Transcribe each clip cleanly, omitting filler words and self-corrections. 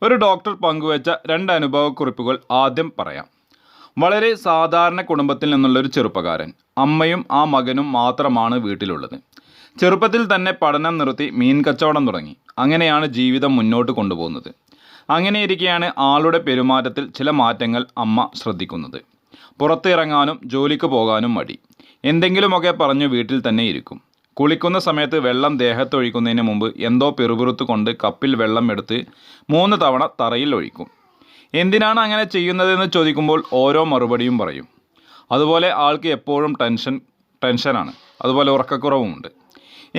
ഒരു ഡോക്ടർ പങ്കുവച്ച 2 അനുഭവക്കുറിപ്പുകൾ ആദ്യം പറയാം. വളരെ സാധാരണ കുടുംബത്തിൽ നിന്നുള്ളൊരു ചെറുപ്പക്കാരൻ. അമ്മയും ആ മകനും മാത്രമാണ് വീട്ടിലുള്ളത്. ചെറുപ്പത്തിൽ തന്നെ പഠനം നിർത്തി മീൻ കച്ചവടം തുടങ്ങി. അങ്ങനെയാണ് ജീവിതം മുന്നോട്ട് കൊണ്ടുപോകുന്നത്. അങ്ങനെയിരിക്കെയാണ് ആളുടെ പെരുമാറ്റത്തിൽ ചില മാറ്റങ്ങൾ അമ്മ ശ്രദ്ധിക്കുന്നത്. പുറത്തിറങ്ങാനും ജോലിക്ക് പോകാനും മടി. എന്തെങ്കിലുമൊക്കെ പറഞ്ഞു വീട്ടിൽ തന്നെ ഇരിക്കും. കുളിക്കുന്ന സമയത്ത് വെള്ളം ദേഹത്തൊഴിക്കുന്നതിന് മുമ്പ് എന്തോ പിറുപിറുത്ത് കൊണ്ട് കപ്പിൽ വെള്ളം എടുത്ത് 3 തവണ തറയിൽ ഒഴിക്കും. എന്തിനാണ് അങ്ങനെ ചെയ്യുന്നതെന്ന് ചോദിക്കുമ്പോൾ ഓരോ മറുപടിയും പറയും. അതുപോലെ ആൾക്ക് എപ്പോഴും ടെൻഷനാണ്. അതുപോലെ ഉറക്കക്കുറവുമുണ്ട്.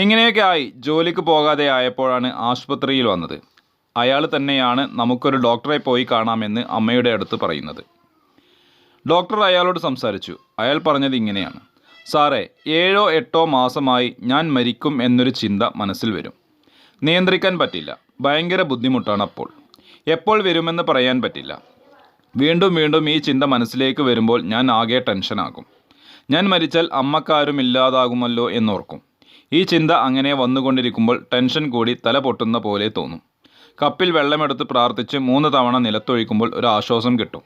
ഇങ്ങനെയൊക്കെ ആയി ജോലിക്ക് പോകാതെ ആയപ്പോഴാണ് ആശുപത്രിയിൽ വന്നത്. അയാൾ തന്നെയാണ് നമുക്കൊരു ഡോക്ടറെ പോയി കാണാമെന്ന് അമ്മയുടെ അടുത്ത് പറയുന്നത്. ഡോക്ടർ അയാളോട് സംസാരിച്ചു. അയാൾ പറഞ്ഞത് ഇങ്ങനെയാണ്: സാറേ, 7 8 മാസമായി ഞാൻ മരിക്കും എന്നൊരു ചിന്ത മനസ്സിൽ വരും. നിയന്ത്രിക്കാൻ പറ്റില്ല. ഭയങ്കര ബുദ്ധിമുട്ടാണ്. എപ്പോൾ വരുമെന്ന് പറയാൻ പറ്റില്ല. വീണ്ടും വീണ്ടും ഈ ചിന്ത മനസ്സിലേക്ക് വരുമ്പോൾ ഞാൻ ആകെ ടെൻഷനാകും. ഞാൻ മരിച്ചാൽ അമ്മക്കാരും ഇല്ലാതാകുമല്ലോ എന്നോർക്കും. ഈ ചിന്ത അങ്ങനെ വന്നുകൊണ്ടിരിക്കുമ്പോൾ ടെൻഷൻ കൂടി തല പൊട്ടുന്ന പോലെ തോന്നും. കപ്പിൽ വെള്ളമെടുത്ത് പ്രാർത്ഥിച്ച് 3 തവണ നിലത്തൊഴിക്കുമ്പോൾ ഒരു ആശ്വാസം കിട്ടും.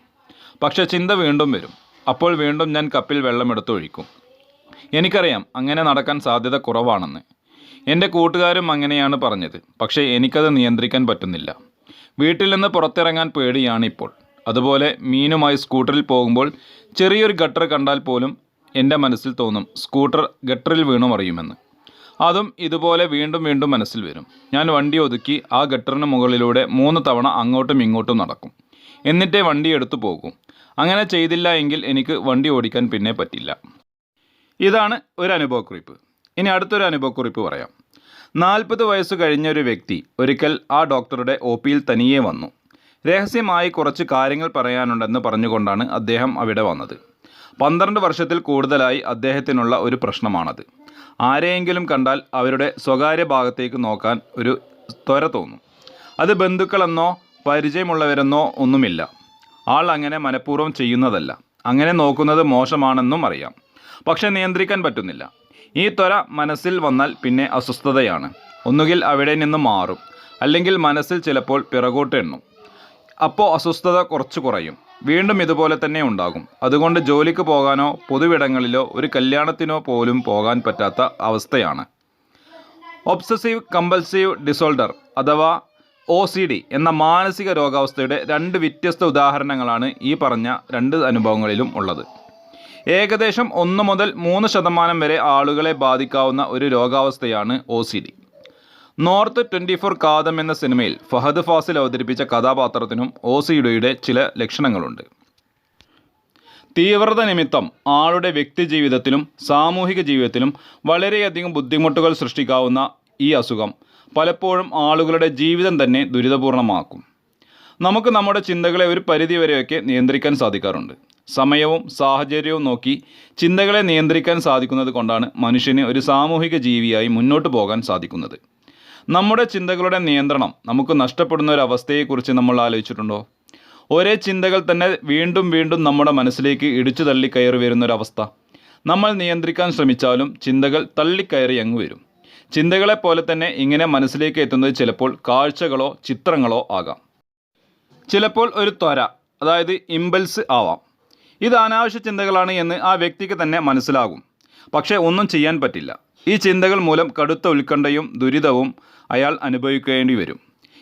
പക്ഷേ ചിന്ത വീണ്ടും വരും. അപ്പോൾ വീണ്ടും ഞാൻ കപ്പിൽ വെള്ളമെടുത്ത് ഒഴിക്കും. എനിക്കറിയാം അങ്ങനെ നടക്കാൻ സാധ്യത കുറവാണെന്ന്. എൻ്റെ കൂട്ടുകാരും അങ്ങനെയാണ് പറഞ്ഞത്. പക്ഷേ എനിക്കത് നിയന്ത്രിക്കാൻ പറ്റുന്നില്ല. വീട്ടിൽ നിന്ന് പുറത്തിറങ്ങാൻ പേടിയാണ് ഇപ്പോൾ. അതുപോലെ മീനുമായി സ്കൂട്ടറിൽ പോകുമ്പോൾ ചെറിയൊരു ഗട്ടർ കണ്ടാൽ പോലും എൻ്റെ മനസ്സിൽ തോന്നും സ്കൂട്ടർ ഗട്ടറിൽ വീണു മറിയുമെന്ന്. അതും ഇതുപോലെ വീണ്ടും വീണ്ടും മനസ്സിൽ വരും. ഞാൻ വണ്ടി ഒതുക്കി ആ ഗട്ടറിന് മുകളിലൂടെ 3 തവണ അങ്ങോട്ടും ഇങ്ങോട്ടും നടക്കും. എന്നിട്ടേ വണ്ടി എടുത്തു പോകും. അങ്ങനെ ചെയ്തില്ല എങ്കിൽ എനിക്ക് വണ്ടി ഓടിക്കാൻ പിന്നെ പറ്റില്ല. ഇതാണ് ഒരു അനുഭവക്കുറിപ്പ്. ഇനി അടുത്തൊരു അനുഭവക്കുറിപ്പ് പറയാം. 40 വയസ്സ് കഴിഞ്ഞ ഒരു വ്യക്തി ഒരിക്കൽ ആ ഡോക്ടറുടെ OPയിൽ തനിയെ വന്നു. രഹസ്യമായി കുറച്ച് കാര്യങ്ങൾ പറയാനുണ്ടെന്ന് പറഞ്ഞുകൊണ്ടാണ് അദ്ദേഹം അവിടെ വന്നത്. 12 വർഷത്തിൽ കൂടുതലായി അദ്ദേഹത്തിനുള്ള ഒരു പ്രശ്നമാണത്. ആരെയെങ്കിലും കണ്ടാൽ അവരുടെ സ്വകാര്യ ഭാഗത്തേക്ക് നോക്കാൻ ഒരു ത്വര തോന്നും. അത് ബന്ധുക്കളെന്നോ പരിചയമുള്ളവരെന്നോ ഒന്നുമില്ല. ആൾ അങ്ങനെ മനഃപൂർവ്വം ചെയ്യുന്നതല്ല. അങ്ങനെ നോക്കുന്നത് മോശമാണെന്നും അറിയാം. പക്ഷെ നിയന്ത്രിക്കാൻ പറ്റുന്നില്ല. ഈ ത്വര മനസ്സിൽ വന്നാൽ പിന്നെ അസ്വസ്ഥതയാണ്. ഒന്നുകിൽ അവിടെ നിന്ന് മാറും, അല്ലെങ്കിൽ മനസ്സിൽ ചിലപ്പോൾ പിറകോട്ട് എണ്ണും. അപ്പോൾ അസ്വസ്ഥത കുറച്ച് കുറയും. വീണ്ടും ഇതുപോലെ തന്നെ ഉണ്ടാകും. അതുകൊണ്ട് ജോലിക്ക് പോകാനോ പൊതുവിടങ്ങളിലോ ഒരു കല്യാണത്തിനോ പോലും പോകാൻ പറ്റാത്ത അവസ്ഥയാണ്. ഒബ്സസീവ് കമ്പൽസീവ് ഡിസോർഡർ അഥവാ OCD എന്ന മാനസിക രോഗാവസ്ഥയുടെ 2 വ്യത്യസ്ത ഉദാഹരണങ്ങളാണ് ഈ പറഞ്ഞ 2 അനുഭവങ്ങളിലും ഉള്ളത്. ഏകദേശം 1 മുതൽ 3% വരെ ആളുകളെ ബാധിക്കാവുന്ന ഒരു രോഗാവസ്ഥയാണ് OCD. നോർത്ത് 24 കാതം എന്ന സിനിമയിൽ ഫഹദ് ഫാസിൽ അവതരിപ്പിച്ച കഥാപാത്രത്തിനും OCDയുടെ ചില ലക്ഷണങ്ങളുണ്ട്. തീവ്രത നിമിത്തം ആളുടെ വ്യക്തിജീവിതത്തിലും സാമൂഹിക ജീവിതത്തിലും വളരെയധികം ബുദ്ധിമുട്ടുകൾ സൃഷ്ടിക്കാവുന്ന ഈ അസുഖം പലപ്പോഴും ആളുകളുടെ ജീവിതം തന്നെ ദുരിതപൂർണമാക്കും. നമുക്ക് നമ്മുടെ ചിന്തകളെ ഒരു പരിധിവരെയൊക്കെ നിയന്ത്രിക്കാൻ സാധിക്കാറുണ്ട്. സമയവും സാഹചര്യവും നോക്കി ചിന്തകളെ നിയന്ത്രിക്കാൻ സാധിക്കുന്നത് കൊണ്ടാണ് മനുഷ്യന് ഒരു സാമൂഹിക ജീവിയായി മുന്നോട്ട് പോകാൻ സാധിക്കുന്നത്. നമ്മുടെ ചിന്തകളുടെ നിയന്ത്രണം നമുക്ക് നഷ്ടപ്പെടുന്ന ഒരു അവസ്ഥയെക്കുറിച്ച് നമ്മൾ ആലോചിച്ചിട്ടുണ്ടോ? ഒരേ ചിന്തകൾ തന്നെ വീണ്ടും വീണ്ടും നമ്മുടെ മനസ്സിലേക്ക് ഇടിച്ചു തള്ളിക്കയറി വരുന്നൊരവസ്ഥ. നമ്മൾ നിയന്ത്രിക്കാൻ ശ്രമിച്ചാലും ചിന്തകൾ തള്ളിക്കയറി അങ്ങ് വരും. ചിന്തകളെപ്പോലെ തന്നെ ഇങ്ങനെ മനസ്സിലേക്ക് എത്തുന്നത് ചിലപ്പോൾ കാഴ്ചകളോ ചിത്രങ്ങളോ ആകാം. ചിലപ്പോൾ ഒരു ത്വര, അതായത് ഇമ്പൾസ് ആവാം. ഇത് അനാവശ്യ ചിന്തകളാണ് എന്ന് ആ വ്യക്തിക്ക് തന്നെ മനസ്സിലാകും. പക്ഷേ ഒന്നും ചെയ്യാൻ പറ്റില്ല. ഈ ചിന്തകൾ മൂലം കടുത്ത ഉത്കണ്ഠയും ദുരിതവും അയാൾ അനുഭവിക്കേണ്ടി വരും.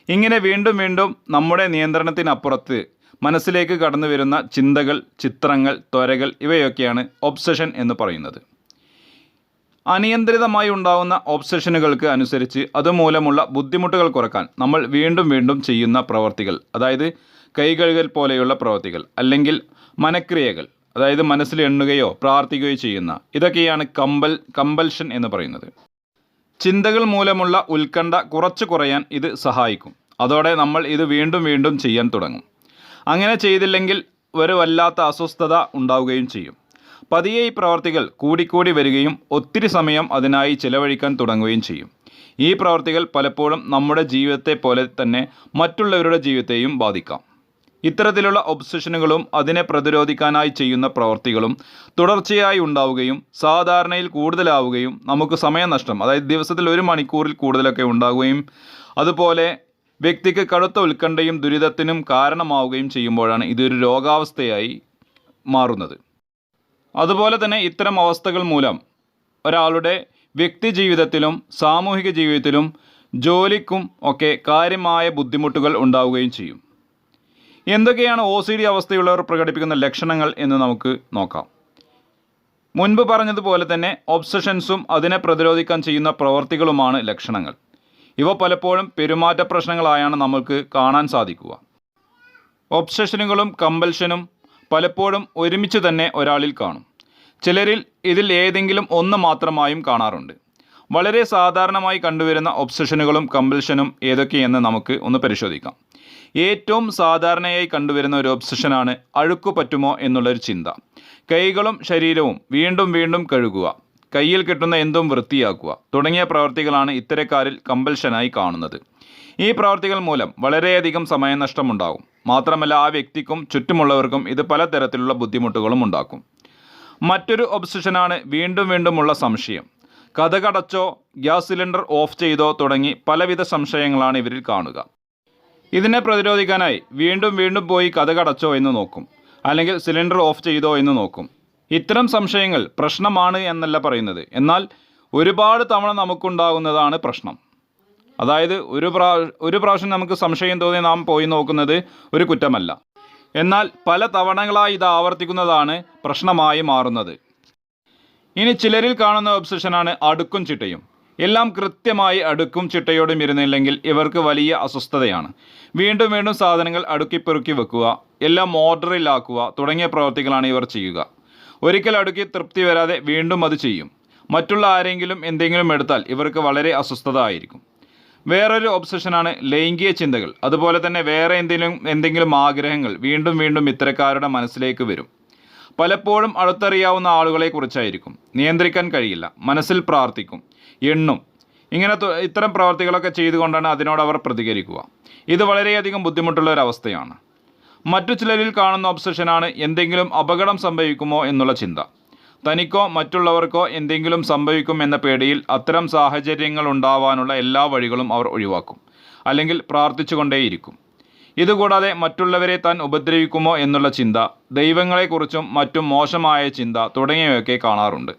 ഇങ്ങനെ വീണ്ടും വീണ്ടും നമ്മുടെ നിയന്ത്രണത്തിനപ്പുറത്ത് മനസ്സിലേക്ക് കടന്നു വരുന്ന ചിന്തകൾ, ചിത്രങ്ങൾ, ത്വരകൾ ഇവയൊക്കെയാണ് ഒബ്സഷൻ എന്ന് പറയുന്നത്. അനിയന്ത്രിതമായി ഉണ്ടാകുന്ന ഒബ്സഷനുകൾക്ക് അനുസരിച്ച് അതുമൂലമുള്ള ബുദ്ധിമുട്ടുകൾ കുറക്കാൻ നമ്മൾ വീണ്ടും വീണ്ടും ചെയ്യുന്ന പ്രവർത്തികൾ, അതായത് കൈകഴുകൽ പോലെയുള്ള പ്രവർത്തികൾ, അല്ലെങ്കിൽ മനക്രിയകൾ, അതായത് മനസ്സിൽ എണ്ണുകയോ പ്രാർത്ഥിക്കുകയോ ചെയ്യുന്ന ഇതൊക്കെയാണ് കമ്പൽഷൻ എന്ന് പറയുന്നത്. ചിന്തകൾ മൂലമുള്ള ഉത്കണ്ഠ കുറച്ച് കുറയാൻ ഇത് സഹായിക്കും. അതോടെ നമ്മൾ ഇത് വീണ്ടും വീണ്ടും ചെയ്യാൻ തുടങ്ങും. അങ്ങനെ ചെയ്തില്ലെങ്കിൽ ഒരു വല്ലാത്ത അസ്വസ്ഥത ഉണ്ടാവുകയും ചെയ്യും. പതിയെ ഈ പ്രവർത്തികൾ കൂടിക്കൂടി വരികയും ഒത്തിരി സമയം അതിനായി ചിലവഴിക്കാൻ തുടങ്ങുകയും ചെയ്യും. ഈ പ്രവർത്തികൾ പലപ്പോഴും നമ്മുടെ ജീവിതത്തെ പോലെ തന്നെ മറ്റുള്ളവരുടെ ജീവിതത്തെയും ബാധിക്കാം. ഇത്തരത്തിലുള്ള ഒബ്സഷനുകളും അതിനെ പ്രതിരോധിക്കാനായി ചെയ്യുന്ന പ്രവർത്തികളും തുടർച്ചയായി ഉണ്ടാവുകയും സാധാരണയിൽ കൂടുതലാവുകയും നമുക്ക് സമയനഷ്ടം, അതായത് ദിവസത്തിൽ 1 മണിക്കൂറിൽ കൂടുതലൊക്കെ ഉണ്ടാവുകയും അതുപോലെ വ്യക്തിക്ക് കടുത്ത ഉത്കണ്ഠയും ദുരിതത്തിനും കാരണമാവുകയും ചെയ്യുമ്പോഴാണ് ഇതൊരു രോഗാവസ്ഥയായി മാറുന്നത്. അതുപോലെ തന്നെ ഇത്തരം അവസ്ഥകൾ മൂലം ഒരാളുടെ വ്യക്തി ജീവിതത്തിലും സാമൂഹിക ജീവിതത്തിലും ജോലിക്കും ഒക്കെ കാര്യമായ ബുദ്ധിമുട്ടുകൾ ഉണ്ടാവുകയും ചെയ്യും. എന്തൊക്കെയാണ് OCD അവസ്ഥയുള്ളവർ പ്രകടിപ്പിക്കുന്ന ലക്ഷണങ്ങൾ എന്ന് നമുക്ക് നോക്കാം. മുൻപ് പറഞ്ഞതുപോലെ തന്നെ ഒബ്സഷൻസും അതിനെ പ്രതിരോധിക്കാൻ ചെയ്യുന്ന പ്രവർത്തികളുമാണ് ലക്ഷണങ്ങൾ. ഇവ പലപ്പോഴും പെരുമാറ്റ പ്രശ്നങ്ങളായാണ് നമ്മൾക്ക് കാണാൻ സാധിക്കുക. ഒബ്സഷനുകളും കമ്പൽഷനും പലപ്പോഴും ഒരുമിച്ച് തന്നെ ഒരാളിൽ കാണും. ചിലരിൽ ഇതിൽ ഏതെങ്കിലും ഒന്ന് മാത്രമായും കാണാറുണ്ട്. വളരെ സാധാരണമായി കണ്ടുവരുന്ന ഒബ്സഷനുകളും കമ്പൽഷനും ഏതൊക്കെയെന്ന് നമുക്ക് ഒന്ന് പരിശോധിക്കാം. ഏറ്റവും സാധാരണയായി കണ്ടുവരുന്ന ഒരു ഒബ്സഷനാണ് അഴുക്കു പറ്റുമോ എന്നുള്ളൊരു ചിന്ത. കൈകളും ശരീരവും വീണ്ടും വീണ്ടും കഴുകുക, കയ്യിൽ കിട്ടുന്ന എന്തും വൃത്തിയാക്കുക തുടങ്ങിയ പ്രവർത്തികളാണ് ഇത്തരക്കാരിൽ കമ്പൽഷനായി കാണുന്നത്. ഈ പ്രവർത്തികൾ മൂലം വളരെയധികം സമയനഷ്ടമുണ്ടാകും. മാത്രമല്ല ആ വ്യക്തിക്കും ചുറ്റുമുള്ളവർക്കും ഇത് പലതരത്തിലുള്ള ബുദ്ധിമുട്ടുകളും ഉണ്ടാക്കും. മറ്റൊരു ഒബ്സഷനാണ് വീണ്ടും വീണ്ടുമുള്ള സംശയം. കതകടച്ചോ ഗ്യാസ് സിലിണ്ടർ ഓഫ് ചെയ്തോ തുടങ്ങി പലവിധ സംശയങ്ങളാണ് ഇവരിൽ കാണുക. ഇതിനെ പ്രതിരോധിക്കാനായി വീണ്ടും വീണ്ടും പോയി കതകടച്ചോ എന്ന് നോക്കും, അല്ലെങ്കിൽ സിലിണ്ടർ ഓഫ് ചെയ്തോ എന്ന് നോക്കും. ഇത്തരം സംശയങ്ങൾ പ്രശ്നമാണ് എന്നല്ല പറയുന്നത്, എന്നാൽ ഒരുപാട് തവണ നമുക്കുണ്ടാകുന്നതാണ് പ്രശ്നം. അതായത് ഒരു പ്രാവശ്യം നമുക്ക് സംശയം തോന്നി നാം പോയി നോക്കുന്നത് ഒരു കുറ്റമല്ല, എന്നാൽ പല തവണകളായി ഇത് ആവർത്തിക്കുന്നതാണ് പ്രശ്നമായി മാറുന്നത്. ഇനി ചിലരിൽ കാണുന്ന ഒബ്സഷനാണ് അടുക്കും ചിട്ടയും. എല്ലാം കൃത്യമായി അടുക്കും ചിട്ടയോടും ഇരുന്നില്ലെങ്കിൽ ഇവർക്ക് വലിയ അസ്വസ്ഥതയാണ്. വീണ്ടും വീണ്ടും സാധനങ്ങൾ അടുക്കിപ്പെറുക്കി വെക്കുക, എല്ലാം ഓർഡറിലാക്കുക തുടങ്ങിയ പ്രവർത്തികളാണ് ഇവർ ചെയ്യുക. ഒരിക്കൽ അടുക്കി തൃപ്തി വരാതെ വീണ്ടും അത് ചെയ്യും. മറ്റുള്ള ആരെങ്കിലും എന്തെങ്കിലും എടുത്താൽ ഇവർക്ക് വളരെ അസ്വസ്ഥത ആയിരിക്കും. വേറൊരു ഒബ്സഷനാണ് ലൈംഗിക ചിന്തകൾ. അതുപോലെ തന്നെ വേറെ എന്തെങ്കിലും ആഗ്രഹങ്ങൾ വീണ്ടും വീണ്ടും ഇത്തരക്കാരുടെ മനസ്സിലേക്ക് വരും. പലപ്പോഴും അടുത്തറിയാവുന്ന ആളുകളെ കുറിച്ചായിരിക്കും. നിയന്ത്രിക്കാൻ കഴിയില്ല, മനസ്സിൽ പ്രാർത്ഥിക്കും, എണ്ണും. ഇത്തരം പ്രവർത്തികളൊക്കെ ചെയ്തുകൊണ്ടാണ് അതിനോട് അവർ പ്രതികരിക്കുക. ഇത് വളരെയധികം ബുദ്ധിമുട്ടുള്ള ഒരവസ്ഥയാണ്. മറ്റു ചിലരിൽ കാണുന്ന ഒബ്സഷനാണ് എന്തെങ്കിലും അപകടം സംഭവിക്കുമോ എന്നുള്ള ചിന്ത. തനിക്കോ മറ്റുള്ളവർക്കോ എന്തെങ്കിലും സംഭവിക്കും എന്ന പേടിയിൽ അത്തരം സാഹചര്യങ്ങൾ ഉണ്ടാവാനുള്ള എല്ലാ വഴികളും അവർ ഒഴിവാക്കും, അല്ലെങ്കിൽ പ്രാർത്ഥിച്ചുകൊണ്ടേയിരിക്കും. ഇതുകൂടാതെ മറ്റുള്ളവരെ താൻ ഉപദ്രവിക്കുമോ എന്നുള്ള ചിന്ത, ദൈവങ്ങളെക്കുറിച്ചും മറ്റും മോശമായ ചിന്ത തുടങ്ങിയവയൊക്കെ കാണാറുണ്ട്.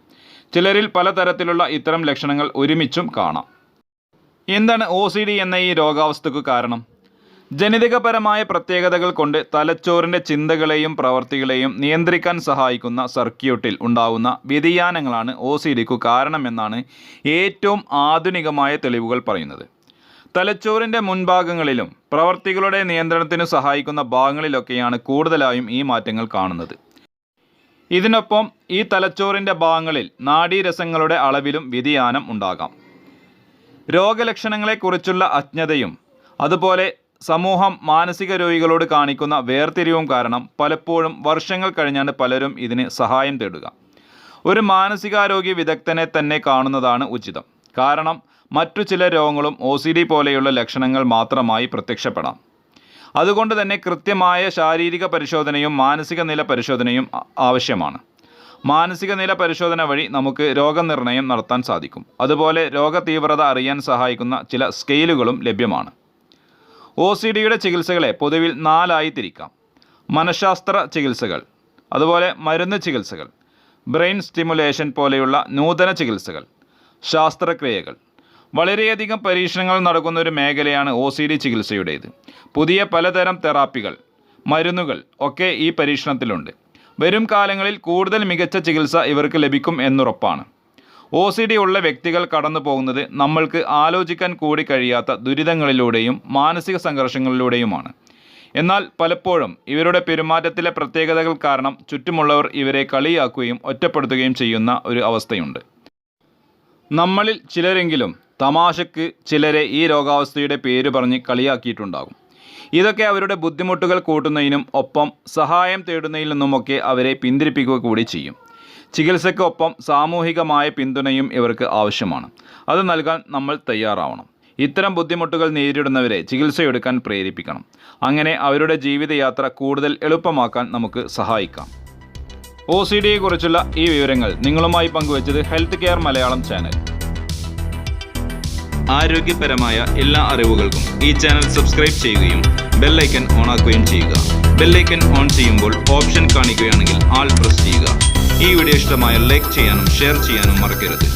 ചിലരിൽ പലതരത്തിലുള്ള ഇത്തരം ലക്ഷണങ്ങൾ ഒരുമിച്ചും കാണാം. എന്താണ് OCD എന്ന ഈ രോഗാവസ്ഥയ്ക്ക് കാരണം? ജനിതകപരമായ പ്രത്യേകതകൾ കൊണ്ട് തലച്ചോറിൻ്റെ ചിന്തകളെയും പ്രവർത്തികളെയും നിയന്ത്രിക്കാൻ സഹായിക്കുന്ന സർക്യൂട്ടിൽ ഉണ്ടാകുന്ന വ്യതിയാനങ്ങളാണ് OCDക്ക് കാരണമെന്നാണ് ഏറ്റവും ആധുനികമായ തെളിവുകൾ പറയുന്നത്. തലച്ചോറിൻ്റെ മുൻഭാഗങ്ങളിലും പ്രവർത്തികളുടെ നിയന്ത്രണത്തിന് സഹായിക്കുന്ന ഭാഗങ്ങളിലൊക്കെയാണ് കൂടുതലായും ഈ മാറ്റങ്ങൾ കാണുന്നത്. ഇതിനൊപ്പം ഈ തലച്ചോറിൻ്റെ ഭാഗങ്ങളിൽ നാഡീരസങ്ങളുടെ അളവിലും വ്യതിയാനം ഉണ്ടാകാം. രോഗലക്ഷണങ്ങളെക്കുറിച്ചുള്ള അജ്ഞതയും അതുപോലെ സമൂഹം മാനസിക രോഗികളോട് കാണിക്കുന്ന വേർതിരിവും കാരണം പലപ്പോഴും വർഷങ്ങൾ കഴിഞ്ഞാണ് പലരും ഇതിന് സഹായം തേടുക. ഒരു മാനസികാരോഗ്യ വിദഗ്ധനെ തന്നെ കാണുന്നതാണ് ഉചിതം. കാരണം മറ്റു ചില രോഗങ്ങളും OCD പോലെയുള്ള ലക്ഷണങ്ങൾ മാത്രമായി പ്രത്യക്ഷപ്പെടാം. അതുകൊണ്ട് തന്നെ കൃത്യമായ ശാരീരിക പരിശോധനയും മാനസിക നില പരിശോധനയും ആവശ്യമാണ്. മാനസിക നില പരിശോധന വഴി നമുക്ക് രോഗനിർണയം നടത്താൻ സാധിക്കും. അതുപോലെ രോഗതീവ്രത അറിയാൻ സഹായിക്കുന്ന ചില സ്കെയിലുകളും ലഭ്യമാണ്. OCDയുടെ ചികിത്സകളെ പൊതുവിൽ 4 തിരിക്കാം. മനഃശാസ്ത്ര ചികിത്സകൾ, അതുപോലെ മരുന്ന് ചികിത്സകൾ, ബ്രെയിൻ സ്റ്റിമുലേഷൻ പോലെയുള്ള നൂതന ചികിത്സകൾ, ശാസ്ത്രക്രിയകൾ. വളരെയധികം പരീക്ഷണങ്ങൾ നടക്കുന്ന ഒരു മേഖലയാണ് OCD ചികിത്സയുടേത്. പുതിയ പലതരം തെറാപ്പികൾ, മരുന്നുകൾ ഒക്കെ ഈ പരീക്ഷണത്തിലുണ്ട്. വരും കാലങ്ങളിൽ കൂടുതൽ മികച്ച ചികിത്സ ഇവർക്ക് ലഭിക്കും എന്നുറപ്പാണ്. OCD ഉള്ള വ്യക്തികൾ കടന്നു പോകുന്നത് നമ്മൾക്ക് ആലോചിക്കാൻ കൂടി കഴിയാത്ത ദുരിതങ്ങളിലൂടെയും മാനസിക സംഘർഷങ്ങളിലൂടെയുമാണ്. എന്നാൽ പലപ്പോഴും ഇവരുടെ പെരുമാറ്റത്തിലെ പ്രത്യേകതകൾ കാരണം ചുറ്റുമുള്ളവർ ഇവരെ കളിയാക്കുകയും ഒറ്റപ്പെടുത്തുകയും ചെയ്യുന്ന ഒരു അവസ്ഥയുണ്ട്. നമ്മളിൽ ചിലരെങ്കിലും തമാശക്ക് ചിലരെ ഈ രോഗാവസ്ഥയുടെ പേര് പറഞ്ഞ് കളിയാക്കിയിട്ടുണ്ടാകും. ഇതൊക്കെ അവരുടെ ബുദ്ധിമുട്ടുകൾ കൂട്ടുന്നതിനും ഒപ്പം സഹായം തേടുന്നതിൽ നിന്നുമൊക്കെ അവരെ പിന്തിരിപ്പിക്കുക കൂടി ചെയ്യും. ചികിത്സയ്ക്കൊപ്പം സാമൂഹികമായ പിന്തുണയും ഇവർക്ക് ആവശ്യമാണ്. അത് നൽകാൻ നമ്മൾ തയ്യാറാവണം. ഇത്തരം ബുദ്ധിമുട്ടുകൾ നേരിടുന്നവരെ ചികിത്സയെടുക്കാൻ പ്രേരിപ്പിക്കണം. അങ്ങനെ അവരുടെ ജീവിതയാത്ര കൂടുതൽ എളുപ്പമാക്കാൻ നമുക്ക് സഹായിക്കാം. OCDയെക്കുറിച്ചുള്ള ഈ വിവരങ്ങൾ നിങ്ങളുമായി പങ്കുവച്ചത് ഹെൽത്ത് കെയർ മലയാളം ചാനൽ. ആരോഗ്യപരമായ എല്ലാ അറിവുകൾക്കും ഈ ചാനൽ സബ്സ്ക്രൈബ് ചെയ്യുകയും ബെല്ലൈക്കൻ ഓൺ ആക്കുകയും ചെയ്യുക. ബെല്ലൈക്കൻ ഓൺ ചെയ്യുമ്പോൾ ഓപ്ഷൻ കാണിക്കുകയാണെങ്കിൽ ആൾ പ്രസ് ചെയ്യുക. ഈ വീഡിയോ ഇഷ്ടമായ ലൈക്ക് ചെയ്യാനും ഷെയർ ചെയ്യാനും മറക്കരുത്.